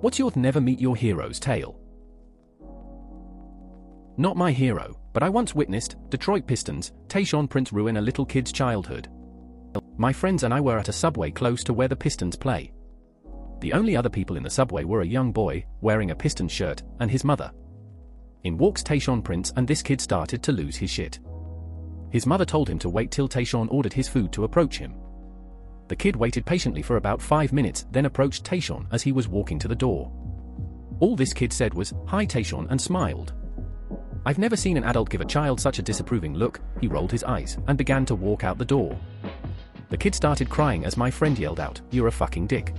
What's your never meet your hero's tale? Not my hero, but I once witnessed Detroit Pistons, Tayshaun Prince ruin a little kid's childhood. My friends and I were at a subway close to where the Pistons play. The only other people in the subway were a young boy, wearing a Pistons shirt, and his mother. In walks Tayshaun Prince and this kid started to lose his shit. His mother told him to wait till Tayshaun ordered his food to approach him. The kid waited patiently for about 5 minutes, then approached Tayshaun as he was walking to the door. All this kid said was, "Hi Tayshaun," and smiled. I've never seen an adult give a child such a disapproving look. He rolled his eyes and began to walk out the door. The kid started crying as my friend yelled out, "You're a fucking dick."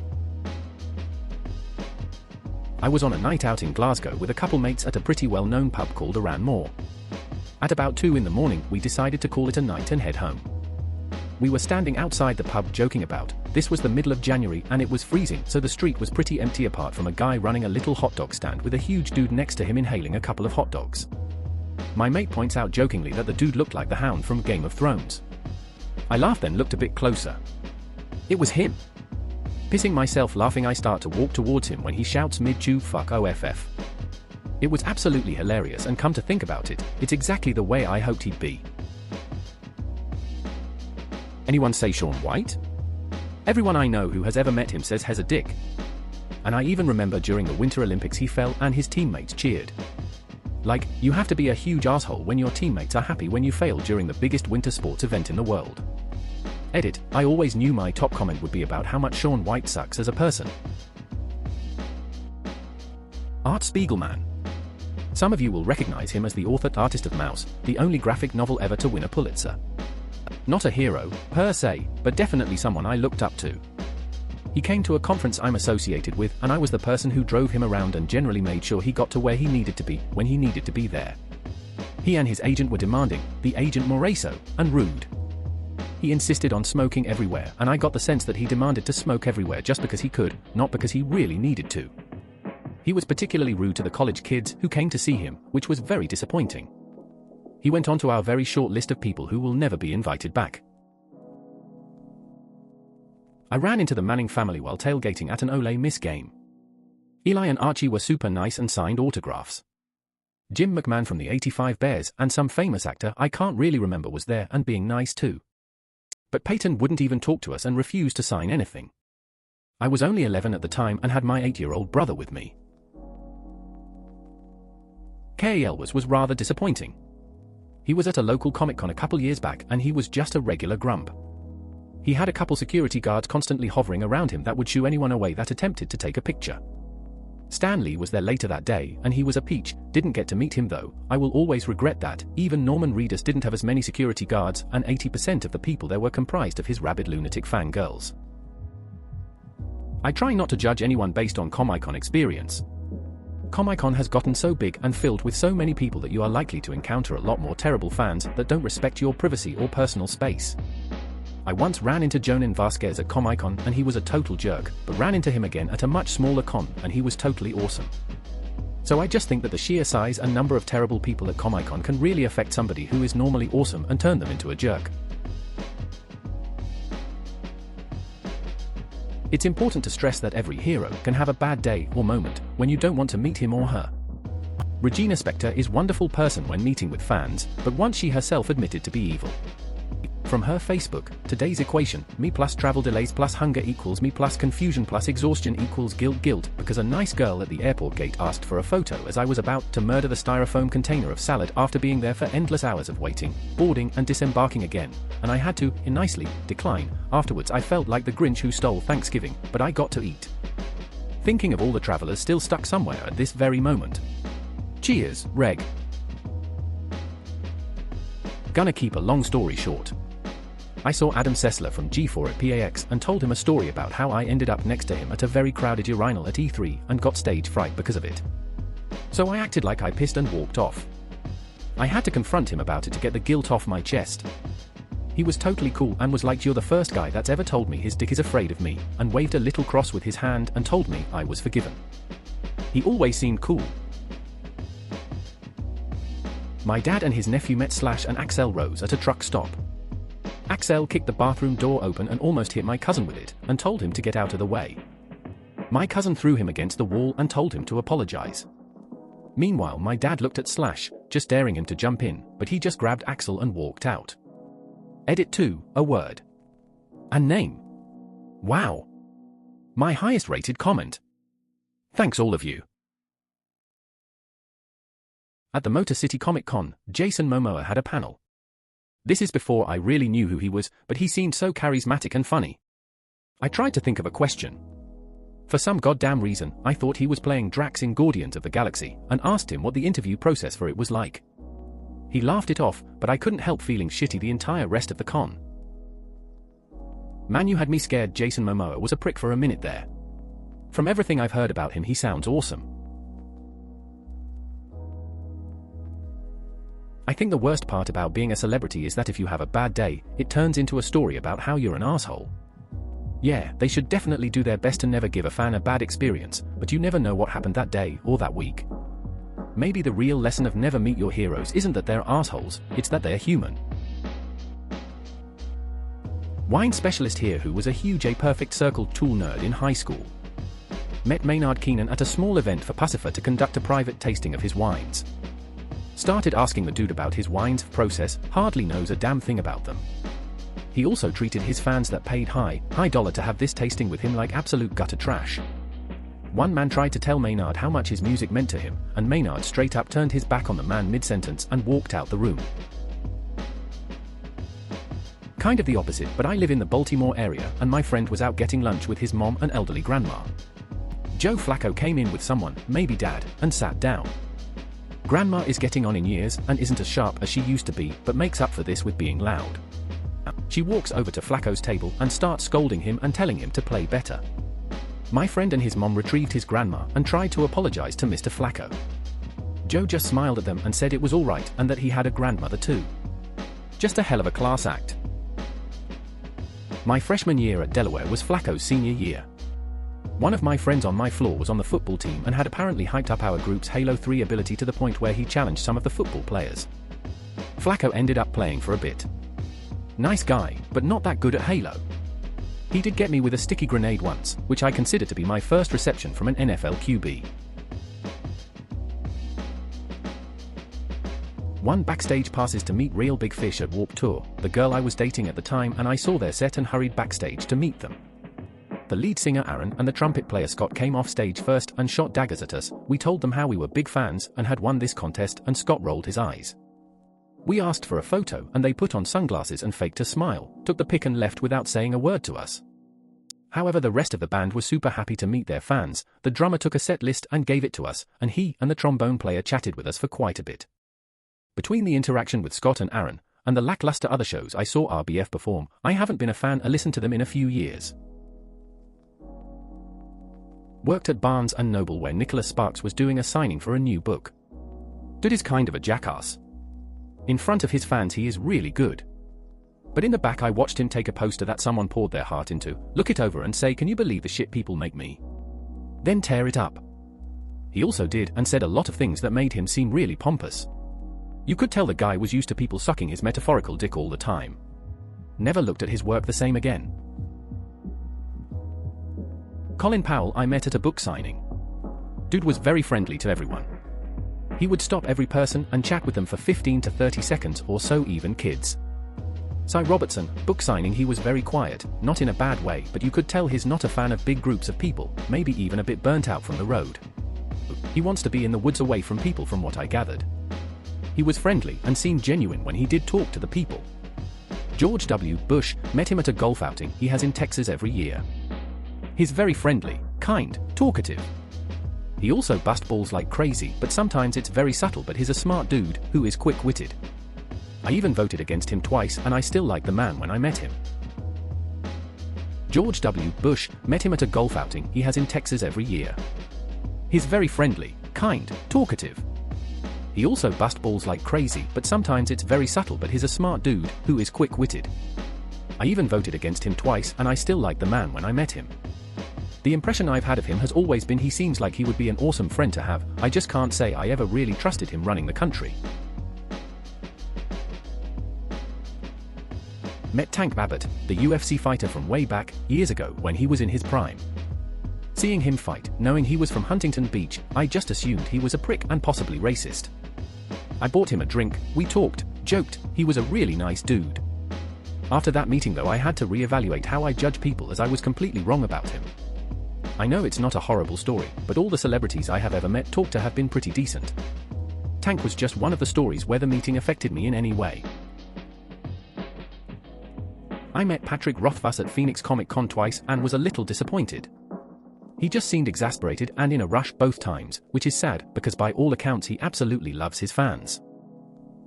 I was on a night out in Glasgow with a couple mates at a pretty well-known pub called Aran Moor. At about 2 in the morning, we decided to call it a night and head home. We were standing outside the pub joking about. This was the middle of January and it was freezing, so the street was pretty empty apart from a guy running a little hot dog stand with a huge dude next to him inhaling a couple of hot dogs. My mate points out jokingly that the dude looked like the Hound from Game of Thrones. I laughed, then looked a bit closer. It was him. Pissing myself laughing, I start to walk towards him when he shouts mid-chew, "Fuck OFF." It was absolutely hilarious, and come to think about it, it's exactly the way I hoped he'd be. Anyone say Shaun White? Everyone I know who has ever met him says he's a dick. And I even remember during the Winter Olympics he fell and his teammates cheered. Like, you have to be a huge asshole when your teammates are happy when you fail during the biggest winter sports event in the world. Edit, I always knew my top comment would be about how much Shaun White sucks as a person. Art Spiegelman. Some of you will recognize him as the author Artist of Mouse, the only graphic novel ever to win a Pulitzer. Not a hero, per se, but definitely someone I looked up to. He came to a conference I'm associated with, and I was the person who drove him around and generally made sure he got to where he needed to be, when he needed to be there. He and his agent were demanding, the agent more so, and rude. He insisted on smoking everywhere, and I got the sense that he demanded to smoke everywhere just because he could, not because he really needed to. He was particularly rude to the college kids who came to see him, which was very disappointing. He went on to our very short list of people who will never be invited back. I ran into the Manning family while tailgating at an Ole Miss game. Eli and Archie were super nice and signed autographs. Jim McMahon from the '85 Bears and some famous actor I can't really remember was there and being nice too. But Peyton wouldn't even talk to us and refused to sign anything. I was only 11 at the time and had my 8-year-old brother with me. K.A. Elwes was rather disappointing. He was at a local Comic-Con a couple years back and he was just a regular grump. He had a couple security guards constantly hovering around him that would shoo anyone away that attempted to take a picture. Stan Lee was there later that day and he was a peach. Didn't get to meet him though. I will always regret that. Even Norman Reedus didn't have as many security guards, and 80% of the people there were comprised of his rabid lunatic fangirls. I try not to judge anyone based on Comic-Con experience. Comic-Con has gotten so big and filled with so many people that you are likely to encounter a lot more terrible fans that don't respect your privacy or personal space. I once ran into Jonan Vasquez at Comic-Con and he was a total jerk, but ran into him again at a much smaller con and he was totally awesome. So I just think that the sheer size and number of terrible people at Comic-Con can really affect somebody who is normally awesome and turn them into a jerk. It's important to stress that every hero can have a bad day or moment when you don't want to meet him or her. Regina Spektor is a wonderful person when meeting with fans, but once she herself admitted to be evil. From her Facebook, today's equation, me plus travel delays plus hunger equals me plus confusion plus exhaustion equals guilt because a nice girl at the airport gate asked for a photo as I was about to murder the styrofoam container of salad after being there for endless hours of waiting, boarding and disembarking again, and I had to, nicely, decline. Afterwards I felt like the Grinch who stole Thanksgiving, but I got to eat. Thinking of all the travelers still stuck somewhere at this very moment. Cheers, Reg. Gonna keep a long story short. I saw Adam Sessler from G4 at PAX and told him a story about how I ended up next to him at a very crowded urinal at E3 and got stage fright because of it. So I acted like I pissed and walked off. I had to confront him about it to get the guilt off my chest. He was totally cool and was like, "You're the first guy that's ever told me his dick is afraid of me," and waved a little cross with his hand and told me I was forgiven. He always seemed cool. My dad and his nephew met Slash and Axel Rose at a truck stop. Axel kicked the bathroom door open and almost hit my cousin with it, and told him to get out of the way. My cousin threw him against the wall and told him to apologize. Meanwhile, my dad looked at Slash, just daring him to jump in, but he just grabbed Axel and walked out. Edit 2, a word. And name. Wow. My highest rated comment. Thanks all of you. At the Motor City Comic Con, Jason Momoa had a panel. This is before I really knew who he was, but he seemed so charismatic and funny. I tried to think of a question. For some goddamn reason, I thought he was playing Drax in Guardians of the Galaxy, and asked him what the interview process for it was like. He laughed it off, but I couldn't help feeling shitty the entire rest of the con. Man, you had me scared. Jason Momoa was a prick for a minute there. From everything I've heard about him, he sounds awesome. I think the worst part about being a celebrity is that if you have a bad day, it turns into a story about how you're an asshole. Yeah, they should definitely do their best to never give a fan a bad experience, but you never know what happened that day or that week. Maybe the real lesson of never meet your heroes isn't that they're assholes, it's that they're human. Wine specialist here who was a huge A Perfect Circle tool nerd in high school. Met Maynard Keenan at a small event for Pacifier to conduct a private tasting of his wines. Started asking the dude about his wines process, hardly knows a damn thing about them. He also treated his fans that paid high dollar to have this tasting with him like absolute gutter trash. One man tried to tell Maynard how much his music meant to him, and Maynard straight up turned his back on the man mid-sentence and walked out the room. Kind of the opposite, but I live in the Baltimore area and my friend was out getting lunch with his mom and elderly grandma. Joe Flacco came in with someone, maybe dad, and sat down. Grandma is getting on in years and isn't as sharp as she used to be, but makes up for this with being loud. She walks over to Flacco's table and starts scolding him and telling him to play better. My friend and his mom retrieved his grandma and tried to apologize to Mr. Flacco. Joe just smiled at them and said it was alright and that he had a grandmother too. Just a hell of a class act. My freshman year at Delaware was Flacco's senior year. One of my friends on my floor was on the football team and had apparently hyped up our group's Halo 3 ability to the point where he challenged some of the football players. Flacco ended up playing for a bit. Nice guy, but not that good at Halo. He did get me with a sticky grenade once, which I consider to be my first reception from an NFL QB. One backstage passes to meet Real Big Fish at Warped Tour, the girl I was dating at the time, and I saw their set and hurried backstage to meet them. The lead singer Aaron and the trumpet player Scott came off stage first and shot daggers at us. We told them how we were big fans and had won this contest, and Scott rolled his eyes. We asked for a photo and they put on sunglasses and faked a smile, took the pic and left without saying a word to us. However, the rest of the band was super happy to meet their fans. The drummer took a set list and gave it to us, and he and the trombone player chatted with us for quite a bit. Between the interaction with Scott and Aaron, and the lackluster other shows I saw RBF perform, I haven't been a fan or listened to them in a few years. Worked at Barnes & Noble where Nicholas Sparks was doing a signing for a new book. Dude is kind of a jackass. In front of his fans he is really good. But in the back I watched him take a poster that someone poured their heart into, look it over and say, "Can you believe the shit people make me?" Then tear it up. He also did and said a lot of things that made him seem really pompous. You could tell the guy was used to people sucking his metaphorical dick all the time. Never looked at his work the same again. Colin Powell I met at a book signing. Dude was very friendly to everyone. He would stop every person and chat with them for 15 to 30 seconds or so, even kids. Cy Robertson, book signing, he was very quiet, not in a bad way, but you could tell he's not a fan of big groups of people, maybe even a bit burnt out from the road. He wants to be in the woods away from people from what I gathered. He was friendly and seemed genuine when he did talk to the people. George W. Bush, met him at a golf outing he has in Texas every year. He's very friendly, kind, talkative. He also bust balls like crazy, but sometimes it's very subtle, but he's a smart dude who is quick-witted. I even voted against him twice and I still like the man when I met him. George W. Bush, met him at a golf outing he has in Texas every year. He's very friendly, kind, talkative. He also bust balls like crazy, but sometimes it's very subtle, but he's a smart dude who is quick-witted. I even voted against him twice and I still like the man when I met him. The impression I've had of him has always been he seems like he would be an awesome friend to have. I just can't say I ever really trusted him running the country. Met Tank Babbitt, the UFC fighter from way back, years ago when he was in his prime. Seeing him fight, knowing he was from Huntington Beach, I just assumed he was a prick and possibly racist. I bought him a drink, we talked, joked, he was a really nice dude. After that meeting though, I had to reevaluate how I judge people, as I was completely wrong about him. I know it's not a horrible story, but all the celebrities I have ever met talked to have been pretty decent. Tank was just one of the stories where the meeting affected me in any way. I met Patrick Rothfuss at Phoenix Comic Con twice and was a little disappointed. He just seemed exasperated and in a rush both times, which is sad because by all accounts he absolutely loves his fans.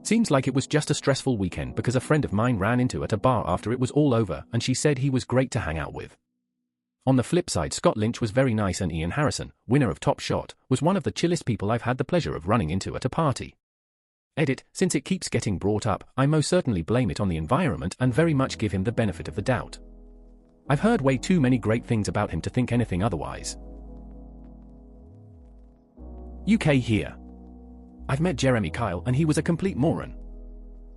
Seems like it was just a stressful weekend because a friend of mine ran into at a bar after it was all over and she said he was great to hang out with. On the flip side, Scott Lynch was very nice and Ian Harrison, winner of Top Shot, was one of the chillest people I've had the pleasure of running into at a party. Edit, since it keeps getting brought up, I most certainly blame it on the environment and very much give him the benefit of the doubt. I've heard way too many great things about him to think anything otherwise. UK here. I've met Jeremy Kyle and he was a complete moron.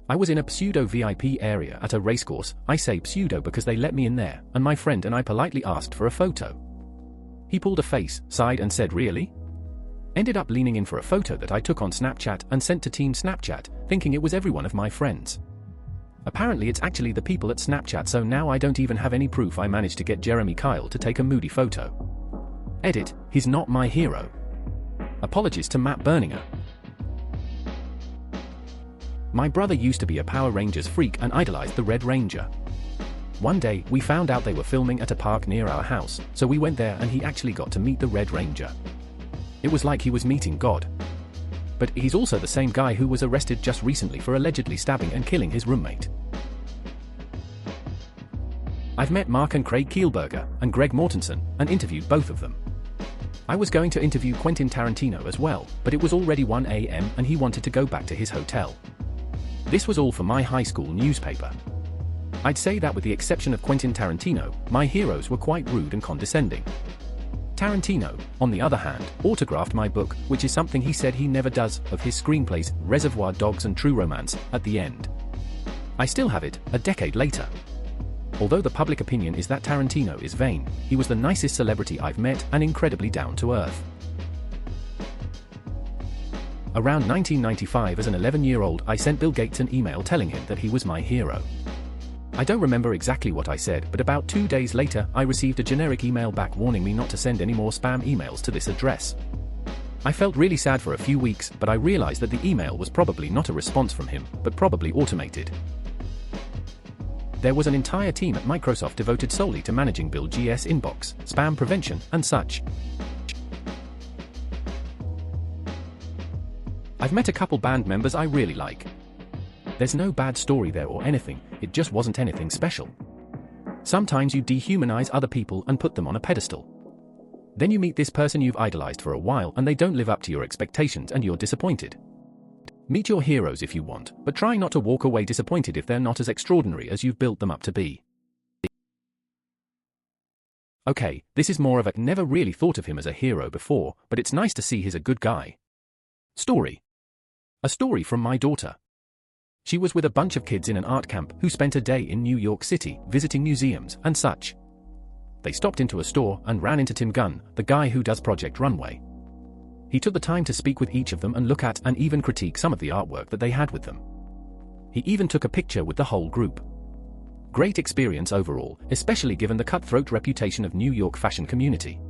I was in a pseudo VIP area at a racecourse. I say pseudo because they let me in there, and my friend and I politely asked for a photo. He pulled a face, sighed and said, "Really?" Ended up leaning in for a photo that I took on Snapchat and sent to Team Snapchat, thinking it was every one of my friends. Apparently it's actually the people at Snapchat, so now I don't even have any proof I managed to get Jeremy Kyle to take a moody photo. Edit, he's not my hero. Apologies to Matt Berninger. My brother used to be a Power Rangers freak and idolized the Red Ranger. One day, we found out they were filming at a park near our house, so we went there and he actually got to meet the Red Ranger. It was like he was meeting God. But he's also the same guy who was arrested just recently for allegedly stabbing and killing his roommate. I've met Mark and Craig Kielberger and Greg Mortensen and interviewed both of them. I was going to interview Quentin Tarantino as well, but it was already 1 a.m. and he wanted to go back to his hotel. This was all for my high school newspaper. I'd say that with the exception of Quentin Tarantino, my heroes were quite rude and condescending. Tarantino, on the other hand, autographed my book, which is something he said he never does, of his screenplays, Reservoir Dogs and True Romance, at the end. I still have it, a decade later. Although the public opinion is that Tarantino is vain, he was the nicest celebrity I've met and incredibly down to earth. Around 1995, as an 11-year-old, I sent Bill Gates an email telling him that he was my hero. I don't remember exactly what I said, but about 2 days later, I received a generic email back warning me not to send any more spam emails to this address. I felt really sad for a few weeks, but I realized that the email was probably not a response from him, but probably automated. There was an entire team at Microsoft devoted solely to managing Bill G's inbox, spam prevention, and such. I've met a couple band members I really like. There's no bad story there or anything, it just wasn't anything special. Sometimes you dehumanize other people and put them on a pedestal. Then you meet this person you've idolized for a while and they don't live up to your expectations and you're disappointed. Meet your heroes if you want, but try not to walk away disappointed if they're not as extraordinary as you've built them up to be. Okay, this is more of a never really thought of him as a hero before, but it's nice to see he's a good guy. Story. A story from my daughter. She was with a bunch of kids in an art camp who spent a day in New York City visiting museums and such. They stopped into a store and ran into Tim Gunn, the guy who does Project Runway. He took the time to speak with each of them and look at and even critique some of the artwork that they had with them. He even took a picture with the whole group. Great experience overall, especially given the cutthroat reputation of New York fashion community.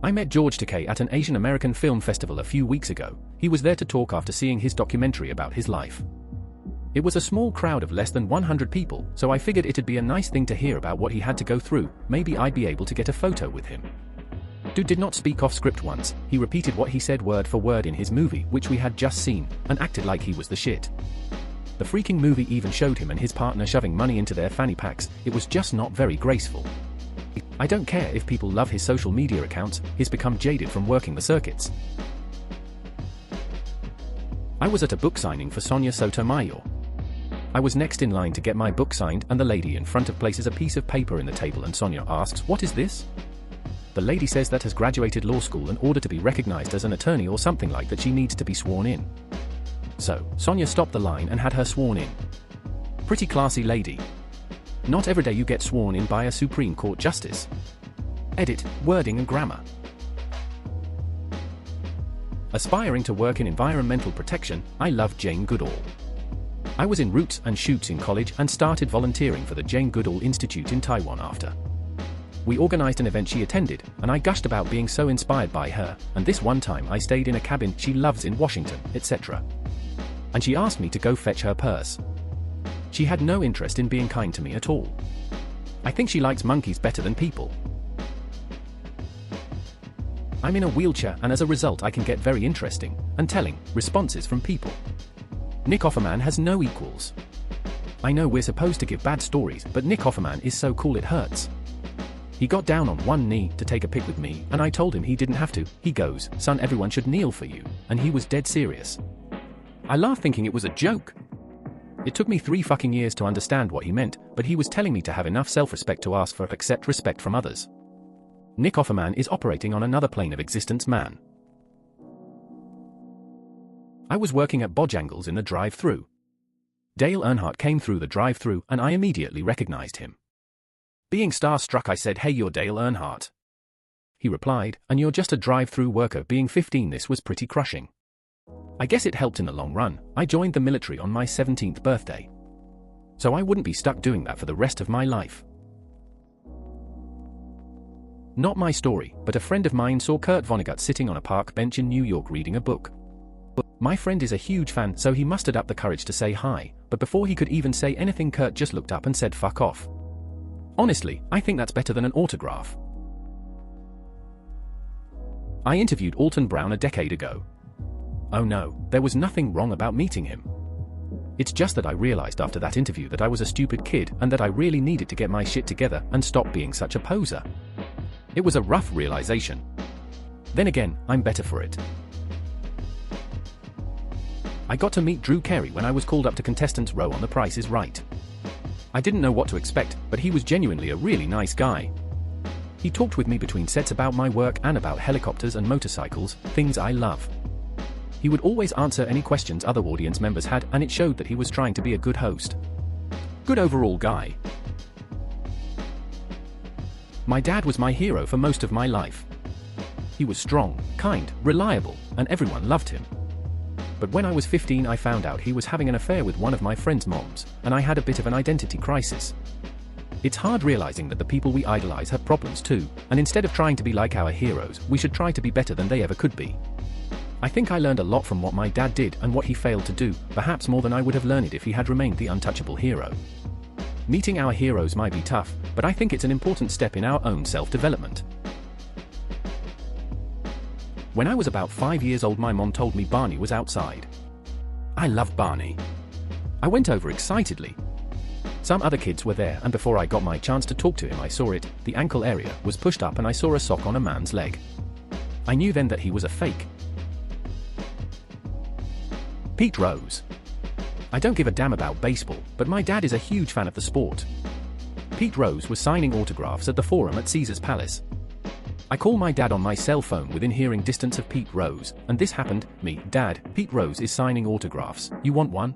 I met George Takei at an Asian American film festival a few weeks ago. He was there to talk after seeing his documentary about his life. It was a small crowd of less than 100 people, so I figured it'd be a nice thing to hear about what he had to go through. Maybe I'd be able to get a photo with him. Dude did not speak off script once. He repeated what he said word for word in his movie, which we had just seen, and acted like he was the shit. The freaking movie even showed him and his partner shoving money into their fanny packs. It was just not very graceful. I don't care if people love his social media accounts, he's become jaded from working the circuits. I was at a book signing for Sonia Sotomayor. I was next in line to get my book signed and the lady in front of places a piece of paper in the table and Sonia asks, "What is this?" The lady says that has graduated law school in order to be recognized as an attorney or something like that she needs to be sworn in. So, Sonia stopped the line and had her sworn in. Pretty classy lady. Not every day you get sworn in by a Supreme Court justice. Edit, wording and grammar. Aspiring to work in environmental protection, I love Jane Goodall. I was in Roots and Shoots in college and started volunteering for the Jane Goodall Institute in Taiwan after. We organized an event she attended, and I gushed about being so inspired by her, and this one time I stayed in a cabin she loves in Washington, etc. And she asked me to go fetch her purse. She had no interest in being kind to me at all. I think she likes monkeys better than people. I'm in a wheelchair, and as a result I can get very interesting and telling responses from people. Nick Offerman has no equals. I know we're supposed to give bad stories, but Nick Offerman is so cool it hurts. He got down on one knee to take a pic with me, and I told him he didn't have to. He goes, "Son, everyone should kneel for you," and he was dead serious. I laughed thinking it was a joke. It took me 3 fucking years to understand what he meant, but he was telling me to have enough self-respect to ask for accept respect from others. Nick Offerman is operating on another plane of existence, man. I was working at Bojangles in the drive-thru. Dale Earnhardt came through the drive-thru and I immediately recognized him. Being starstruck, I said, "Hey, you're Dale Earnhardt." He replied, "And you're just a drive-thru worker." Being 15, this was pretty crushing. I guess it helped in the long run. I joined the military on my 17th birthday. So I wouldn't be stuck doing that for the rest of my life. Not my story, but a friend of mine saw Kurt Vonnegut sitting on a park bench in New York reading a book. My friend is a huge fan, so he mustered up the courage to say hi, but before he could even say anything, Kurt just looked up and said, "Fuck off." Honestly, I think that's better than an autograph. I interviewed Alton Brown a decade ago. Oh no, there was nothing wrong about meeting him. It's just that I realized after that interview that I was a stupid kid and that I really needed to get my shit together and stop being such a poser. It was a rough realization. Then again, I'm better for it. I got to meet Drew Carey when I was called up to contestants' row on The Price is Right. I didn't know what to expect, but he was genuinely a really nice guy. He talked with me between sets about my work and about helicopters and motorcycles, things I love. He would always answer any questions other audience members had, and it showed that he was trying to be a good host. Good overall guy. My dad was my hero for most of my life. He was strong, kind, reliable, and everyone loved him. But when I was 15, I found out he was having an affair with one of my friend's moms, and I had a bit of an identity crisis. It's hard realizing that the people we idolize have problems too, and instead of trying to be like our heroes, we should try to be better than they ever could be. I think I learned a lot from what my dad did and what he failed to do, perhaps more than I would have learned if he had remained the untouchable hero. Meeting our heroes might be tough, but I think it's an important step in our own self-development. When I was about 5 years old, my mom told me Barney was outside. I love Barney. I went over excitedly. Some other kids were there, and before I got my chance to talk to him, I saw it. The ankle area was pushed up and I saw a sock on a man's leg. I knew then that he was a fake. Pete Rose. I don't give a damn about baseball, but my dad is a huge fan of the sport. Pete Rose was signing autographs at the Forum at Caesar's Palace. I call my dad on my cell phone within hearing distance of Pete Rose, and this happened. Me, "Dad, Pete Rose is signing autographs. You want one?"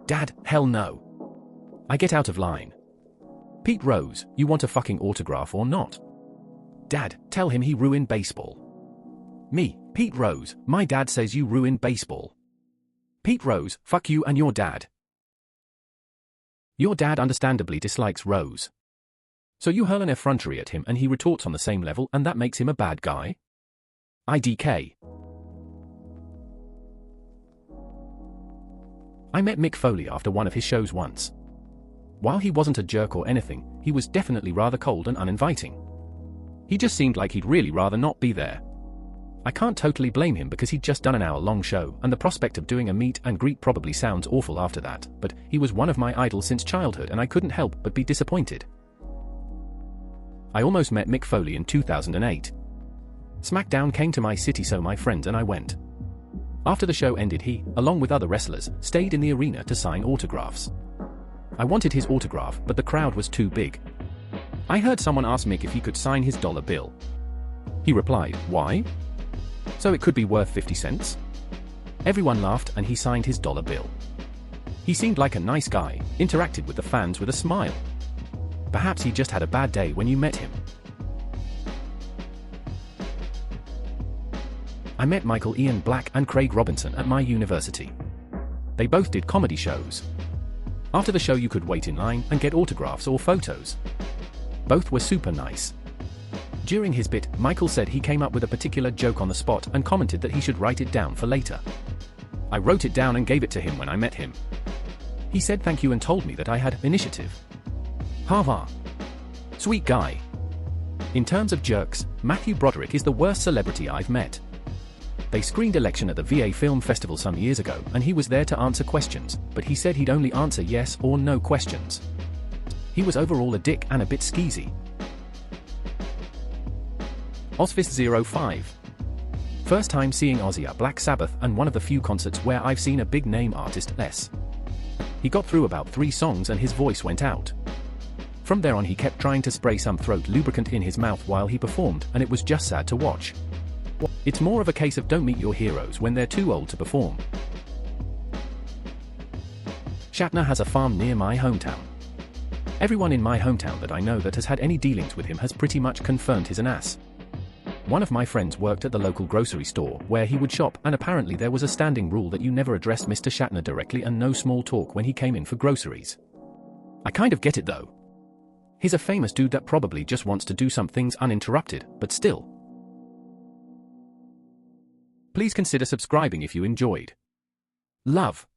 "Dad, hell no." I get out of line. "Pete Rose, you want a fucking autograph or not?" "Dad, tell him he ruined baseball." Me, "Pete Rose, my dad says you ruined baseball." "Pete Rose, fuck you and your dad." Your dad understandably dislikes Rose. So you hurl an effrontery at him and he retorts on the same level, and that makes him a bad guy? IDK. I met Mick Foley after one of his shows once. While he wasn't a jerk or anything, he was definitely rather cold and uninviting. He just seemed like he'd really rather not be there. I can't totally blame him because he'd just done an hour-long show, and the prospect of doing a meet and greet probably sounds awful after that, but he was one of my idols since childhood and I couldn't help but be disappointed. I almost met Mick Foley in 2008. SmackDown came to my city, so my friends and I went. After the show ended, he, along with other wrestlers, stayed in the arena to sign autographs. I wanted his autograph, but the crowd was too big. I heard someone ask Mick if he could sign his dollar bill. He replied, "Why?" "So it could be worth 50 cents? Everyone laughed and he signed his dollar bill. He seemed like a nice guy, interacted with the fans with a smile. Perhaps he just had a bad day when you met him. I met Michael Ian Black and Craig Robinson at my university. They both did comedy shows. After the show you could wait in line and get autographs or photos. Both were super nice. During his bit, Michael said he came up with a particular joke on the spot and commented that he should write it down for later. I wrote it down and gave it to him when I met him. He said thank you and told me that I had initiative. Hava. Sweet guy. In terms of jerks, Matthew Broderick is the worst celebrity I've met. They screened Election at the VA Film Festival some years ago and he was there to answer questions, but he said he'd only answer yes or no questions. He was overall a dick and a bit skeezy. Ozfist05. First time seeing Ozzy at Black Sabbath and one of the few concerts where I've seen a big name artist less. He got through about 3 songs and his voice went out. From there on he kept trying to spray some throat lubricant in his mouth while he performed and it was just sad to watch. It's more of a case of don't meet your heroes when they're too old to perform. Shatner has a farm near my hometown. Everyone in my hometown that I know that has had any dealings with him has pretty much confirmed he's an ass. One of my friends worked at the local grocery store where he would shop and apparently there was a standing rule that you never addressed Mr. Shatner directly and no small talk when he came in for groceries. I kind of get it though. He's a famous dude that probably just wants to do some things uninterrupted, but still. Please consider subscribing if you enjoyed. Love.